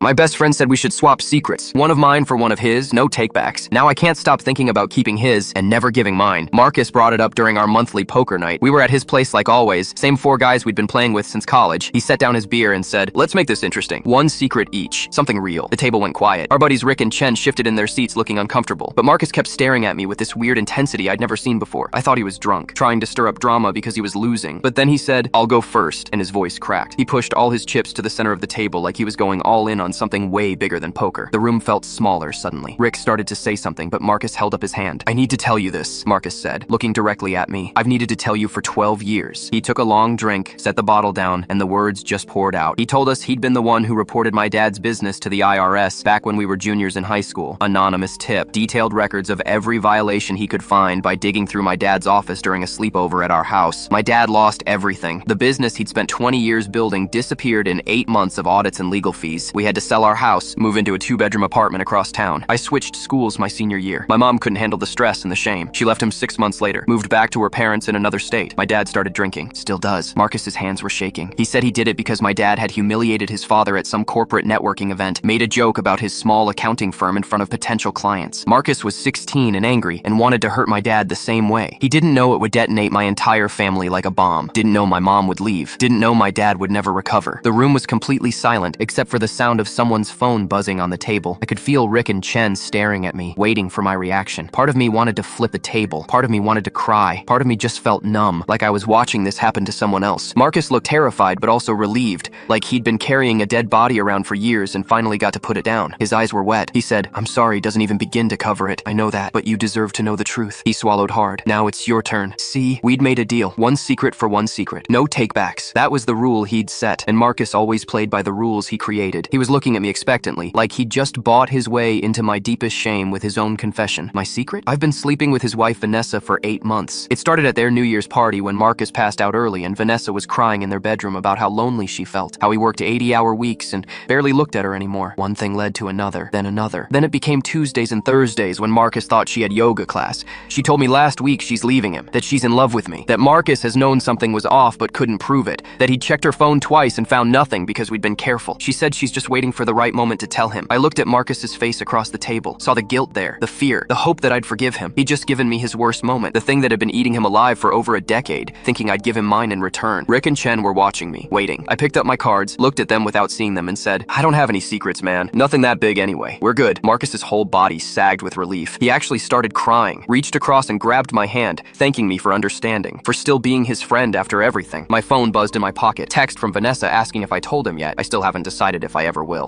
My best friend said we should swap secrets. One of mine for one of his, no takebacks. Now I can't stop thinking about keeping his and never giving mine. Marcus brought it up during our monthly poker night. We were at his place like always, same 4 guys we'd been playing with since college. He set down his beer and said, "Let's make this interesting. 1 secret each. Something real." The table went quiet. Our buddies Rick and Chen shifted in their seats looking uncomfortable, but Marcus kept staring at me with this weird intensity I'd never seen before. I thought he was drunk, trying to stir up drama because he was losing. But then he said, "I'll go first," and his voice cracked. He pushed all his chips to the center of the table like he was going all in on something way bigger than poker. The room felt smaller suddenly. Rick started to say something, but Marcus held up his hand. "I need to tell you this," Marcus said, looking directly at me. "I've needed to tell you for 12 years. He took a long drink, set the bottle down, and the words just poured out. He told us he'd been the one who reported my dad's business to the IRS back when we were juniors in high school. Anonymous tip. Detailed records of every violation he could find by digging through my dad's office during a sleepover at our house. My dad lost everything. The business he'd spent 20 years building disappeared in 8 months of audits and legal fees. We had to sell our house, move into a 2-bedroom apartment across town. I switched schools my senior year. My mom couldn't handle the stress and the shame. She left him 6 months later, moved back to her parents in another state. My dad started drinking. Still does." Marcus's hands were shaking. He said he did it because my dad had humiliated his father at some corporate networking event, made a joke about his small accounting firm in front of potential clients. Marcus was 16 and angry and wanted to hurt my dad the same way. He didn't know it would detonate my entire family like a bomb. Didn't know my mom would leave. Didn't know my dad would never recover. The room was completely silent except for the sound of someone's phone buzzing on the table. I could feel Rick and Chen staring at me, waiting for my reaction. Part of me wanted to flip the table. Part of me wanted to cry. Part of me just felt numb, like I was watching this happen to someone else. Marcus looked terrified but also relieved, like he'd been carrying a dead body around for years and finally got to put it down. His eyes were wet. He said, "I'm sorry doesn't even begin to cover it. I know that, but you deserve to know the truth." He swallowed hard. "Now it's your turn. See, we'd made a deal. 1 secret for 1 secret. No takebacks." That was the rule he'd set, and Marcus always played by the rules he created. He was looking at me expectantly, like he'd just bought his way into my deepest shame with his own confession. My secret? I've been sleeping with his wife Vanessa for 8 months. It started at their New Year's party when Marcus passed out early and Vanessa was crying in their bedroom about how lonely she felt, how he worked 80-hour weeks and barely looked at her anymore. One thing led to another, then another. Then it became Tuesdays and Thursdays when Marcus thought she had yoga class. She told me last week she's leaving him, that she's in love with me, that Marcus has known something was off but couldn't prove it, that he'd checked her phone twice and found nothing because we'd been careful. She said she's just waiting for the right moment to tell him. I looked at Marcus's face across the table, saw the guilt there, the fear, the hope that I'd forgive him. He'd just given me his worst moment, the thing that had been eating him alive for over a decade, thinking I'd give him mine in return. Rick and Chen were watching me, waiting. I picked up my cards, looked at them without seeing them and said, "I don't have any secrets, man. Nothing that big anyway. We're good." Marcus's whole body sagged with relief. He actually started crying, reached across and grabbed my hand, thanking me for understanding, for still being his friend after everything. My phone buzzed in my pocket. Text from Vanessa asking if I told him yet. I still haven't decided if I ever will.